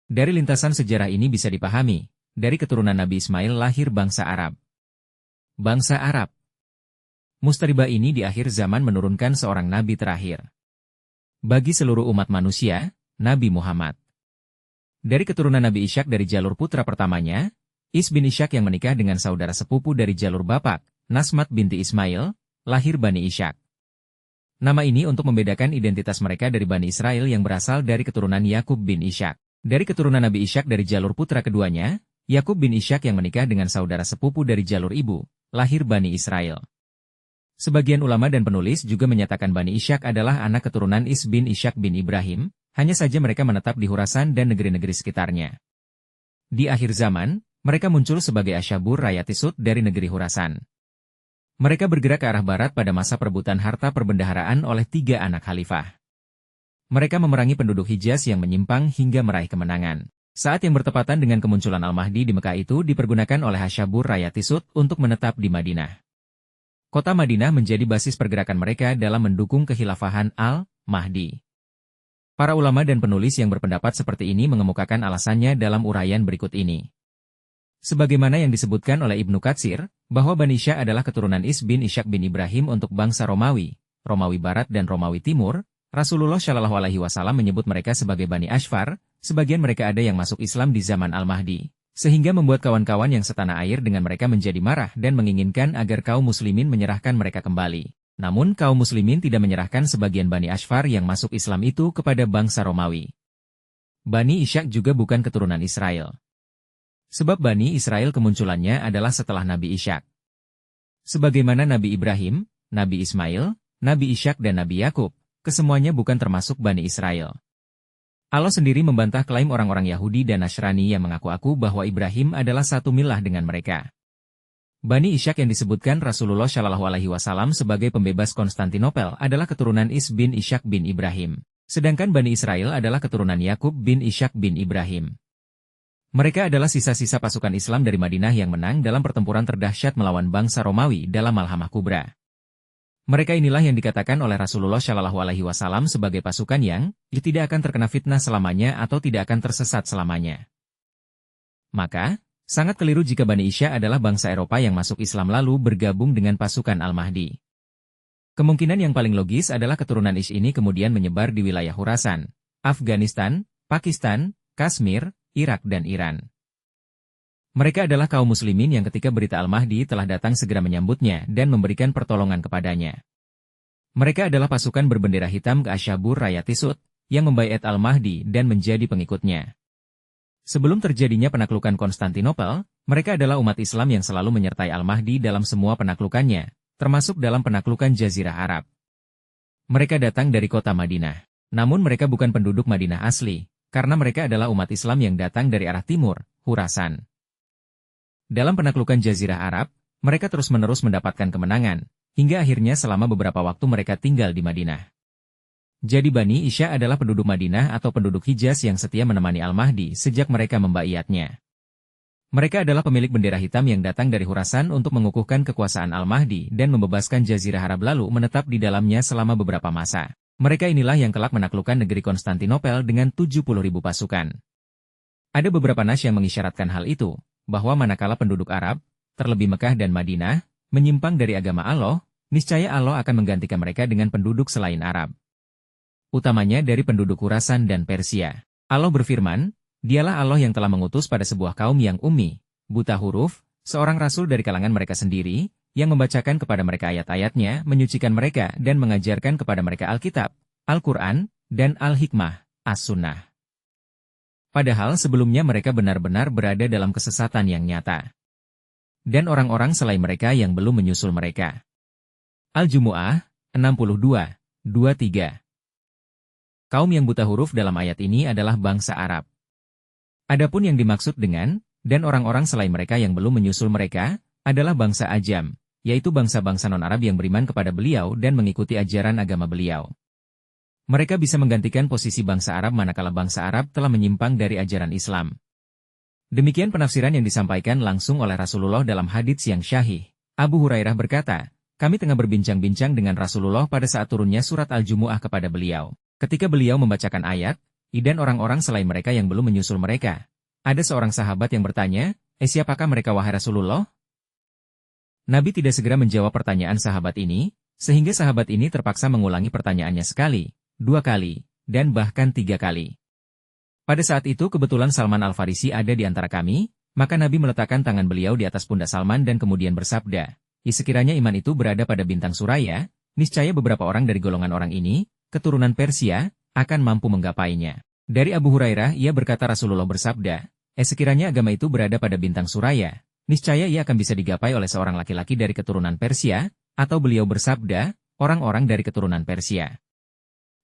Dari lintasan sejarah ini bisa dipahami, dari keturunan Nabi Ismail lahir bangsa Arab. Bangsa Arab. Mustaribah ini di akhir zaman menurunkan seorang nabi terakhir bagi seluruh umat manusia, Nabi Muhammad. Dari keturunan Nabi Ishak dari jalur putra pertamanya, Is bin Ishak yang menikah dengan saudara sepupu dari jalur bapak, Nasmat binti Ismail, lahir Bani Ishak. Nama ini untuk membedakan identitas mereka dari Bani Israel yang berasal dari keturunan Yakub bin Ishak. Dari keturunan Nabi Ishak dari jalur putra keduanya, Yakub bin Ishak yang menikah dengan saudara sepupu dari jalur ibu, lahir Bani Israel. Sebagian ulama dan penulis juga menyatakan Bani Ishak adalah anak keturunan Is bin Ishak bin Ibrahim, hanya saja mereka menetap di Khurasan dan negeri-negeri sekitarnya. Di akhir zaman, mereka muncul sebagai Asyabur Rayatisut dari negeri Khurasan. Mereka bergerak ke arah barat pada masa perebutan harta perbendaharaan oleh 3 anak khalifah. Mereka memerangi penduduk Hijaz yang menyimpang hingga meraih kemenangan. Saat yang bertepatan dengan kemunculan Al-Mahdi di Mekah itu dipergunakan oleh Asyabur Rayatisut untuk menetap di Madinah. Kota Madinah menjadi basis pergerakan mereka dalam mendukung kekhilafahan Al-Mahdi. Para ulama dan penulis yang berpendapat seperti ini mengemukakan alasannya dalam uraian berikut ini. Sebagaimana yang disebutkan oleh Ibnu Katsir, bahwa Bani Ishak adalah keturunan Is bin Ishak bin Ibrahim untuk bangsa Romawi, Romawi Barat dan Romawi Timur, Rasulullah Shallallahu Alaihi Wasallam menyebut mereka sebagai Bani Ashfar, sebagian mereka ada yang masuk Islam di zaman Al-Mahdi, sehingga membuat kawan-kawan yang setanah air dengan mereka menjadi marah dan menginginkan agar kaum muslimin menyerahkan mereka kembali. Namun kaum muslimin tidak menyerahkan sebagian Bani Ashfar yang masuk Islam itu kepada bangsa Romawi. Bani Ishak juga bukan keturunan Israel. Sebab Bani Israel kemunculannya adalah setelah Nabi Ishak. Sebagaimana Nabi Ibrahim, Nabi Ismail, Nabi Ishak dan Nabi Yakub, kesemuanya bukan termasuk Bani Israel. Allah sendiri membantah klaim orang-orang Yahudi dan Nasrani yang mengaku-aku bahwa Ibrahim adalah satu milah dengan mereka. Bani Ishak yang disebutkan Rasulullah Shallallahu Alaihi Wasallam sebagai pembebas Konstantinopel adalah keturunan Is bin Ishak bin Ibrahim. Sedangkan Bani Israel adalah keturunan Yakub bin Ishak bin Ibrahim. Mereka adalah sisa-sisa pasukan Islam dari Madinah yang menang dalam pertempuran terdahsyat melawan bangsa Romawi dalam Malhamah Kubra. Mereka inilah yang dikatakan oleh Rasulullah Shallallahu Alaihi Wasallam sebagai pasukan yang tidak akan terkena fitnah selamanya atau tidak akan tersesat selamanya. Maka, sangat keliru jika Bani Ishak adalah bangsa Eropa yang masuk Islam lalu bergabung dengan pasukan Al-Mahdi. Kemungkinan yang paling logis adalah keturunan Ish ini kemudian menyebar di wilayah Khurasan, Afghanistan, Pakistan, Kashmir, Irak dan Iran. Mereka adalah kaum muslimin yang ketika berita Al-Mahdi telah datang segera menyambutnya dan memberikan pertolongan kepadanya. Mereka adalah pasukan berbendera hitam ke Asyabur Rayatisut, yang membaiat Al-Mahdi dan menjadi pengikutnya. Sebelum terjadinya penaklukan Konstantinopel, mereka adalah umat Islam yang selalu menyertai Al-Mahdi dalam semua penaklukannya, termasuk dalam penaklukan Jazirah Arab. Mereka datang dari kota Madinah. Namun mereka bukan penduduk Madinah asli, karena mereka adalah umat Islam yang datang dari arah timur, Khurasan. Dalam penaklukan Jazirah Arab, mereka terus-menerus mendapatkan kemenangan, hingga akhirnya selama beberapa waktu mereka tinggal di Madinah. Jadi Bani Ishak adalah penduduk Madinah atau penduduk Hijaz yang setia menemani Al-Mahdi sejak mereka membaiatnya. Mereka adalah pemilik bendera hitam yang datang dari Khurasan untuk mengukuhkan kekuasaan Al-Mahdi dan membebaskan Jazirah Arab lalu menetap di dalamnya selama beberapa masa. Mereka inilah yang kelak menaklukkan negeri Konstantinopel dengan 70.000 pasukan. Ada beberapa nas yang mengisyaratkan hal itu, bahwa manakala penduduk Arab, terlebih Mekah dan Madinah, menyimpang dari agama Allah, niscaya Allah akan menggantikan mereka dengan penduduk selain Arab. Utamanya dari penduduk Khurasan dan Persia. Allah berfirman, Dialah Allah yang telah mengutus pada sebuah kaum yang ummi, buta huruf, seorang rasul dari kalangan mereka sendiri, yang membacakan kepada mereka ayat-ayatnya, menyucikan mereka dan mengajarkan kepada mereka Alkitab, Al-Quran, dan Al-Hikmah, As-Sunnah. Padahal sebelumnya mereka benar-benar berada dalam kesesatan yang nyata. Dan orang-orang selain mereka yang belum menyusul mereka. Al-Jumu'ah, 62:23. Kaum yang buta huruf dalam ayat ini adalah bangsa Arab. Adapun yang dimaksud dengan, dan orang-orang selain mereka yang belum menyusul mereka, adalah bangsa Ajam, yaitu bangsa-bangsa non-Arab yang beriman kepada beliau dan mengikuti ajaran agama beliau. Mereka bisa menggantikan posisi bangsa Arab manakala bangsa Arab telah menyimpang dari ajaran Islam. Demikian penafsiran yang disampaikan langsung oleh Rasulullah dalam hadits yang syahih. Abu Hurairah berkata, kami tengah berbincang-bincang dengan Rasulullah pada saat turunnya surat Al-Jumu'ah kepada beliau. Ketika beliau membacakan ayat, Dan orang-orang selain mereka yang belum menyusul mereka. Ada seorang sahabat yang bertanya, siapakah mereka wahai Rasulullah? Nabi tidak segera menjawab pertanyaan sahabat ini, sehingga sahabat ini terpaksa mengulangi pertanyaannya sekali, 2 kali, dan bahkan 3 kali. Pada saat itu kebetulan Salman Al-Farisi ada di antara kami, maka Nabi meletakkan tangan beliau di atas pundak Salman dan kemudian bersabda, sekiranya iman itu berada pada bintang Suraya, niscaya beberapa orang dari golongan orang ini, keturunan Persia, akan mampu menggapainya. Dari Abu Hurairah ia berkata Rasulullah bersabda, sekiranya agama itu berada pada bintang Suraya, niscaya ia akan bisa digapai oleh seorang laki-laki dari keturunan Persia, atau beliau bersabda, orang-orang dari keturunan Persia.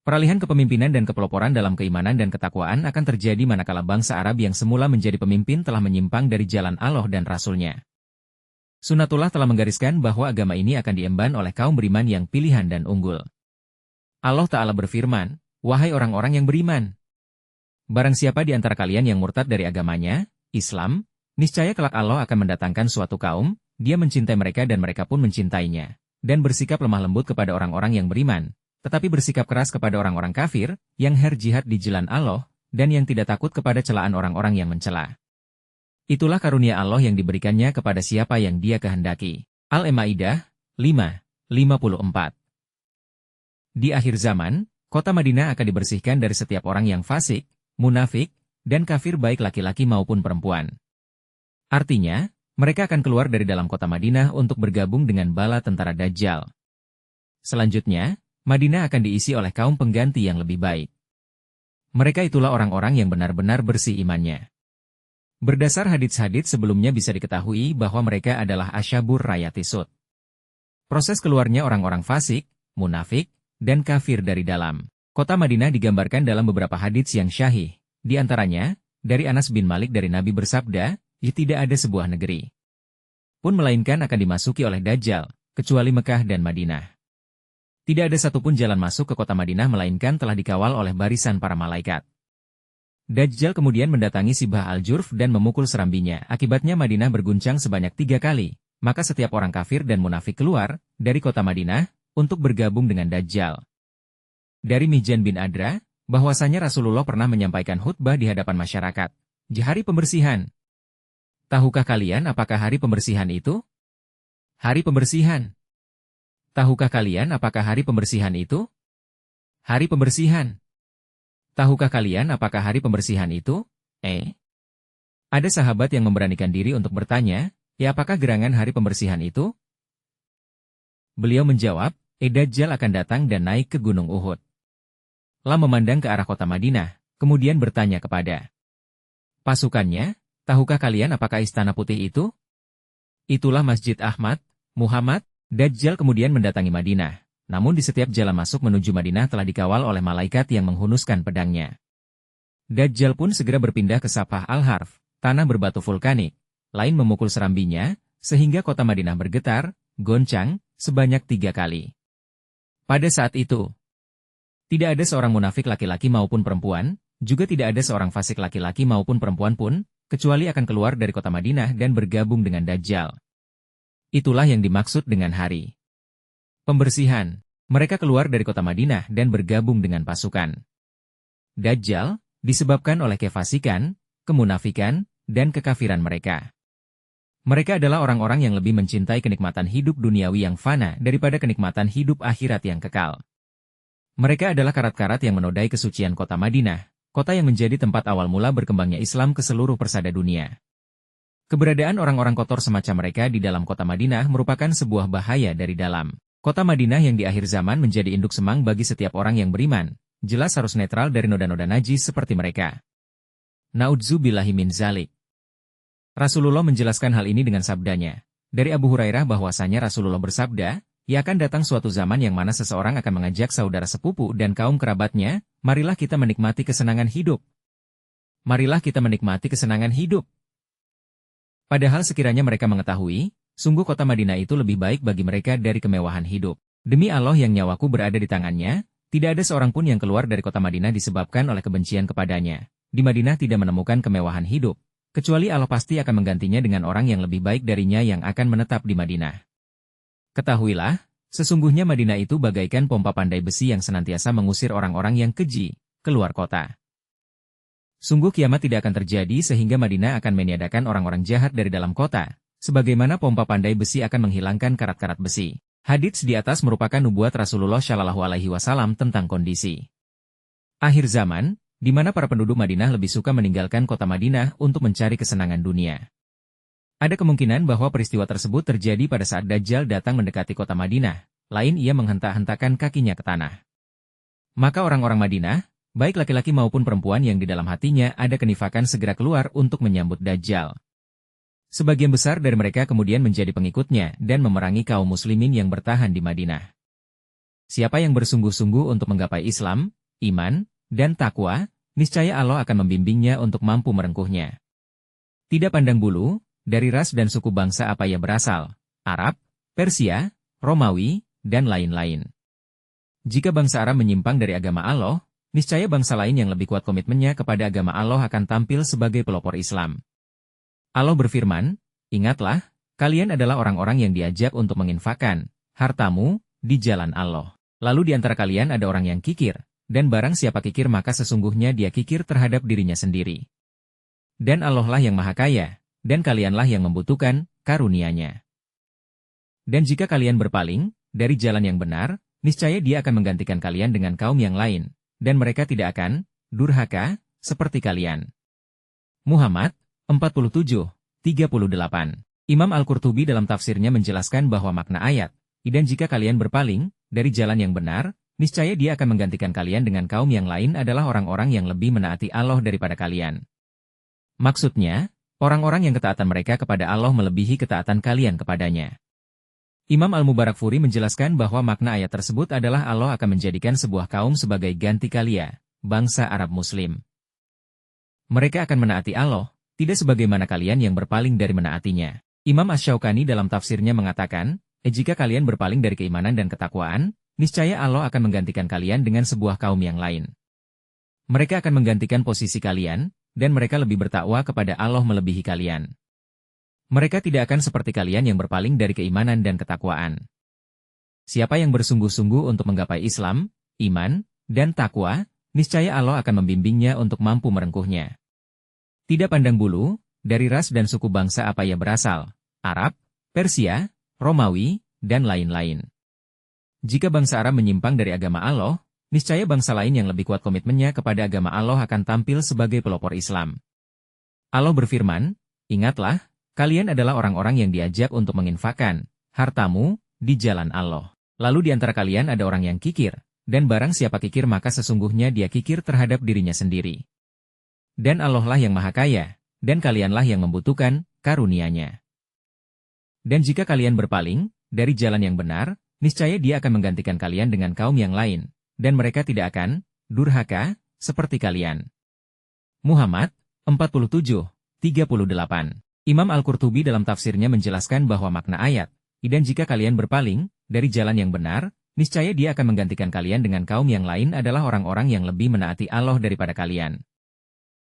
Peralihan kepemimpinan dan kepeloporan dalam keimanan dan ketakwaan akan terjadi manakala bangsa Arab yang semula menjadi pemimpin telah menyimpang dari jalan Allah dan Rasul-Nya. Sunnatullah telah menggariskan bahwa agama ini akan diemban oleh kaum beriman yang pilihan dan unggul. Allah Ta'ala berfirman, wahai orang-orang yang beriman, barang siapa di antara kalian yang murtad dari agamanya, Islam, niscaya kelak Allah akan mendatangkan suatu kaum, dia mencintai mereka dan mereka pun mencintainya, dan bersikap lemah lembut kepada orang-orang yang beriman, tetapi bersikap keras kepada orang-orang kafir, yang jihad di jalan Allah, dan yang tidak takut kepada celaan orang-orang yang mencela. Itulah karunia Allah yang diberikannya kepada siapa yang Dia kehendaki. Al-Maidah 5:54. Di akhir zaman, kota Madinah akan dibersihkan dari setiap orang yang fasik, munafik, dan kafir baik laki-laki maupun perempuan. Artinya, mereka akan keluar dari dalam kota Madinah untuk bergabung dengan bala tentara Dajjal. Selanjutnya, Madinah akan diisi oleh kaum pengganti yang lebih baik. Mereka itulah orang-orang yang benar-benar bersih imannya. Berdasar hadits-hadits sebelumnya bisa diketahui bahwa mereka adalah asyabur rayatisud. Proses keluarnya orang-orang fasik, munafik, dan kafir dari dalam kota Madinah digambarkan dalam beberapa hadits yang syahih. Di antaranya, dari Anas bin Malik dari Nabi bersabda, tidak ada sebuah negeri pun melainkan akan dimasuki oleh Dajjal, kecuali Mekah dan Madinah. Tidak ada satupun jalan masuk ke kota Madinah melainkan telah dikawal oleh barisan para malaikat. Dajjal kemudian mendatangi Sibah al-Jurf dan memukul serambinya. Akibatnya Madinah berguncang sebanyak 3 kali. Maka setiap orang kafir dan munafik keluar dari kota Madinah untuk bergabung dengan Dajjal. Dari Mihjan bin Adra, bahwasanya Rasulullah pernah menyampaikan khutbah di hadapan masyarakat. Hari pembersihan. Tahukah kalian apakah hari pembersihan itu? Hari pembersihan. Tahukah kalian apakah hari pembersihan itu? Hari pembersihan. Tahukah kalian apakah hari pembersihan itu? Ada sahabat yang memberanikan diri untuk bertanya, apakah gerangan hari pembersihan itu? Beliau menjawab, Dajjal akan datang dan naik ke Gunung Uhud. Lam memandang ke arah kota Madinah, kemudian bertanya kepada pasukannya, tahukah kalian apakah istana putih itu? Itulah Masjid Ahmad, Muhammad. Dajjal kemudian mendatangi Madinah. Namun di setiap jalan masuk menuju Madinah telah dikawal oleh malaikat yang menghunuskan pedangnya. Dajjal pun segera berpindah ke Safah al-Harf, tanah berbatu vulkanik, lain memukul serambinya, sehingga kota Madinah bergetar, goncang, sebanyak 3 kali. Pada saat itu, tidak ada seorang munafik laki-laki maupun perempuan, juga tidak ada seorang fasik laki-laki maupun perempuan pun, kecuali akan keluar dari kota Madinah dan bergabung dengan Dajjal. Itulah yang dimaksud dengan hari pembersihan. Mereka keluar dari kota Madinah dan bergabung dengan pasukan Dajjal, disebabkan oleh kefasikan, kemunafikan, dan kekafiran mereka. Mereka adalah orang-orang yang lebih mencintai kenikmatan hidup duniawi yang fana daripada kenikmatan hidup akhirat yang kekal. Mereka adalah karat-karat yang menodai kesucian kota Madinah, kota yang menjadi tempat awal mula berkembangnya Islam ke seluruh persada dunia. Keberadaan orang-orang kotor semacam mereka di dalam kota Madinah merupakan sebuah bahaya dari dalam kota Madinah yang di akhir zaman menjadi induk semang bagi setiap orang yang beriman, jelas harus netral dari noda-noda najis seperti mereka. Na'udzubillahi min zalik. Rasulullah menjelaskan hal ini dengan sabdanya. Dari Abu Hurairah bahwasanya Rasulullah bersabda, akan datang suatu zaman yang mana seseorang akan mengajak saudara sepupu dan kaum kerabatnya, marilah kita menikmati kesenangan hidup. Marilah kita menikmati kesenangan hidup. Padahal sekiranya mereka mengetahui, sungguh kota Madinah itu lebih baik bagi mereka dari kemewahan hidup. Demi Allah yang nyawaku berada di tangannya, tidak ada seorang pun yang keluar dari kota Madinah disebabkan oleh kebencian kepadanya. Di Madinah tidak menemukan kemewahan hidup. Kecuali Allah pasti akan menggantinya dengan orang yang lebih baik darinya yang akan menetap di Madinah. Ketahuilah, sesungguhnya Madinah itu bagaikan pompa pandai besi yang senantiasa mengusir orang-orang yang keji keluar kota. Sungguh kiamat tidak akan terjadi sehingga Madinah akan meniadakan orang-orang jahat dari dalam kota, sebagaimana pompa pandai besi akan menghilangkan karat-karat besi. Hadits di atas merupakan nubuat Rasulullah Shallallahu Alaihi Wasallam tentang kondisi akhir zaman, di mana para penduduk Madinah lebih suka meninggalkan kota Madinah untuk mencari kesenangan dunia. Ada kemungkinan bahwa peristiwa tersebut terjadi pada saat Dajjal datang mendekati kota Madinah, lain ia menghentak-hentakan kakinya ke tanah. Maka orang-orang Madinah, baik laki-laki maupun perempuan yang di dalam hatinya ada kenifakan segera keluar untuk menyambut Dajjal. Sebagian besar dari mereka kemudian menjadi pengikutnya dan memerangi kaum muslimin yang bertahan di Madinah. Siapa yang bersungguh-sungguh untuk menggapai Islam, iman, dan takwa, niscaya Allah akan membimbingnya untuk mampu merengkuhnya. Tidak pandang bulu, dari ras dan suku bangsa apa ia berasal, Arab, Persia, Romawi, dan lain-lain. Jika bangsa Arab menyimpang dari agama Allah, niscaya bangsa lain yang lebih kuat komitmennya kepada agama Allah akan tampil sebagai pelopor Islam. Allah berfirman, ingatlah, kalian adalah orang-orang yang diajak untuk menginfakkan hartamu di jalan Allah. Lalu di antara kalian ada orang yang kikir, dan barang siapa kikir maka sesungguhnya dia kikir terhadap dirinya sendiri. Dan Allah lah yang maha kaya, dan kalianlah yang membutuhkan karunia-Nya. Dan jika kalian berpaling dari jalan yang benar, niscaya Dia akan menggantikan kalian dengan kaum yang lain, dan mereka tidak akan durhaka seperti kalian. Muhammad 47:38. Imam Al-Qurtubi dalam tafsirnya menjelaskan bahwa makna ayat, dan jika kalian berpaling dari jalan yang benar, niscaya Dia akan menggantikan kalian dengan kaum yang lain adalah orang-orang yang lebih menaati Allah daripada kalian. Maksudnya, orang-orang yang ketaatan mereka kepada Allah melebihi ketaatan kalian kepadanya. Imam Al-Mubarakfuri menjelaskan bahwa makna ayat tersebut adalah Allah akan menjadikan sebuah kaum sebagai ganti kalian, bangsa Arab Muslim. Mereka akan menaati Allah, tidak sebagaimana kalian yang berpaling dari menaatinya. Imam Asy-Syaukani dalam tafsirnya mengatakan, jika kalian berpaling dari keimanan dan ketakwaan, niscaya Allah akan menggantikan kalian dengan sebuah kaum yang lain. Mereka akan menggantikan posisi kalian, dan mereka lebih bertakwa kepada Allah melebihi kalian. Mereka tidak akan seperti kalian yang berpaling dari keimanan dan ketakwaan. Siapa yang bersungguh-sungguh untuk menggapai Islam, iman, dan takwa, niscaya Allah akan membimbingnya untuk mampu merengkuhnya. Tidak pandang bulu, dari ras dan suku bangsa apa ia berasal, Arab, Persia, Romawi, dan lain-lain. Jika bangsa Arab menyimpang dari agama Allah, niscaya bangsa lain yang lebih kuat komitmennya kepada agama Allah akan tampil sebagai pelopor Islam. Allah berfirman, ingatlah, kalian adalah orang-orang yang diajak untuk menginfakkan hartamu di jalan Allah. Lalu di antara kalian ada orang yang kikir, dan barang siapa kikir maka sesungguhnya dia kikir terhadap dirinya sendiri. Dan Allah lah yang maha kaya, dan kalianlah yang membutuhkan karunia-Nya. Dan jika kalian berpaling dari jalan yang benar, niscaya Dia akan menggantikan kalian dengan kaum yang lain, dan mereka tidak akan durhaka seperti kalian. Muhammad 47:38. Imam Al-Qurtubi dalam tafsirnya menjelaskan bahwa makna ayat, dan jika kalian berpaling dari jalan yang benar, niscaya Dia akan menggantikan kalian dengan kaum yang lain adalah orang-orang yang lebih menaati Allah daripada kalian.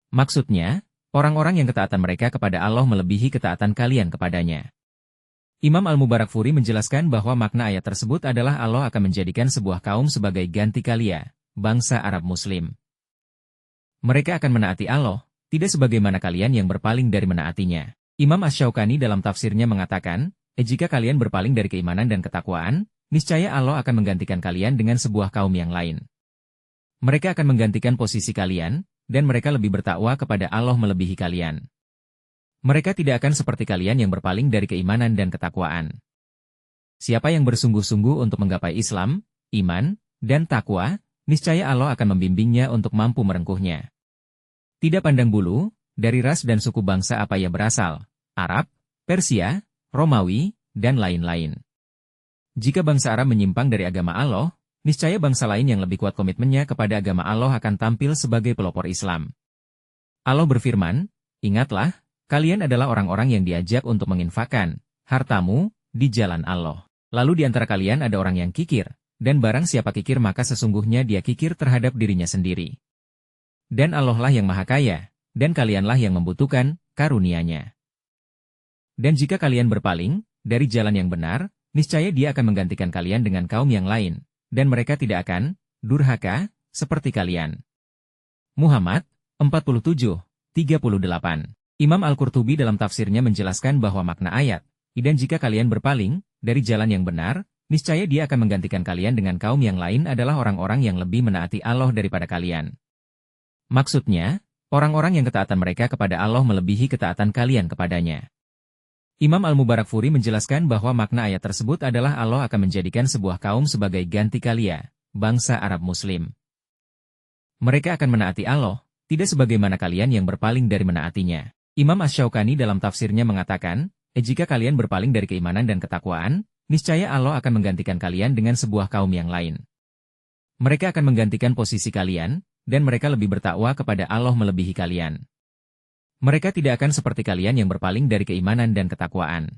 Maksudnya, orang-orang yang ketaatan mereka kepada Allah melebihi ketaatan kalian kepadanya. Imam Al-Mubarakfuri menjelaskan bahwa makna ayat tersebut adalah Allah akan menjadikan sebuah kaum sebagai ganti kalian, bangsa Arab Muslim. Mereka akan menaati Allah, tidak sebagaimana kalian yang berpaling dari menaatinya. Imam Asy-Syaukani dalam tafsirnya mengatakan, jika kalian berpaling dari keimanan dan ketakwaan, niscaya Allah akan menggantikan kalian dengan sebuah kaum yang lain. Mereka akan menggantikan posisi kalian, dan mereka lebih bertakwa kepada Allah melebihi kalian. Mereka tidak akan seperti kalian yang berpaling dari keimanan dan ketakwaan. Siapa yang bersungguh-sungguh untuk menggapai Islam, iman, dan takwa, niscaya Allah akan membimbingnya untuk mampu merengkuhnya. Tidak pandang bulu, dari ras dan suku bangsa apa ia berasal, Arab, Persia, Romawi, dan lain-lain. Jika bangsa Arab menyimpang dari agama Allah, niscaya bangsa lain yang lebih kuat komitmennya kepada agama Allah akan tampil sebagai pelopor Islam. Allah berfirman, ingatlah, kalian adalah orang-orang yang diajak untuk menginfakkan hartamu di jalan Allah. Lalu di antara kalian ada orang yang kikir, dan barang siapa kikir maka sesungguhnya dia kikir terhadap dirinya sendiri. Dan Allah lah yang maha kaya, dan kalianlah yang membutuhkan karunia-Nya. Dan jika kalian berpaling dari jalan yang benar, niscaya Dia akan menggantikan kalian dengan kaum yang lain, dan mereka tidak akan durhaka seperti kalian. Muhammad 47:38. Imam Al-Qurtubi dalam tafsirnya menjelaskan bahwa makna ayat, "Dan jika kalian berpaling dari jalan yang benar, niscaya Dia akan menggantikan kalian dengan kaum yang lain adalah orang-orang yang lebih menaati Allah daripada kalian." Maksudnya, orang-orang yang ketaatan mereka kepada Allah melebihi ketaatan kalian kepadanya. Imam Al-Mubarakfuri menjelaskan bahwa makna ayat tersebut adalah Allah akan menjadikan sebuah kaum sebagai ganti kalian, bangsa Arab Muslim. Mereka akan menaati Allah, tidak sebagaimana kalian yang berpaling dari menaatinya. Imam Asy-Syaukani dalam tafsirnya mengatakan, jika kalian berpaling dari keimanan dan ketakwaan, niscaya Allah akan menggantikan kalian dengan sebuah kaum yang lain. Mereka akan menggantikan posisi kalian, dan mereka lebih bertakwa kepada Allah melebihi kalian. Mereka tidak akan seperti kalian yang berpaling dari keimanan dan ketakwaan.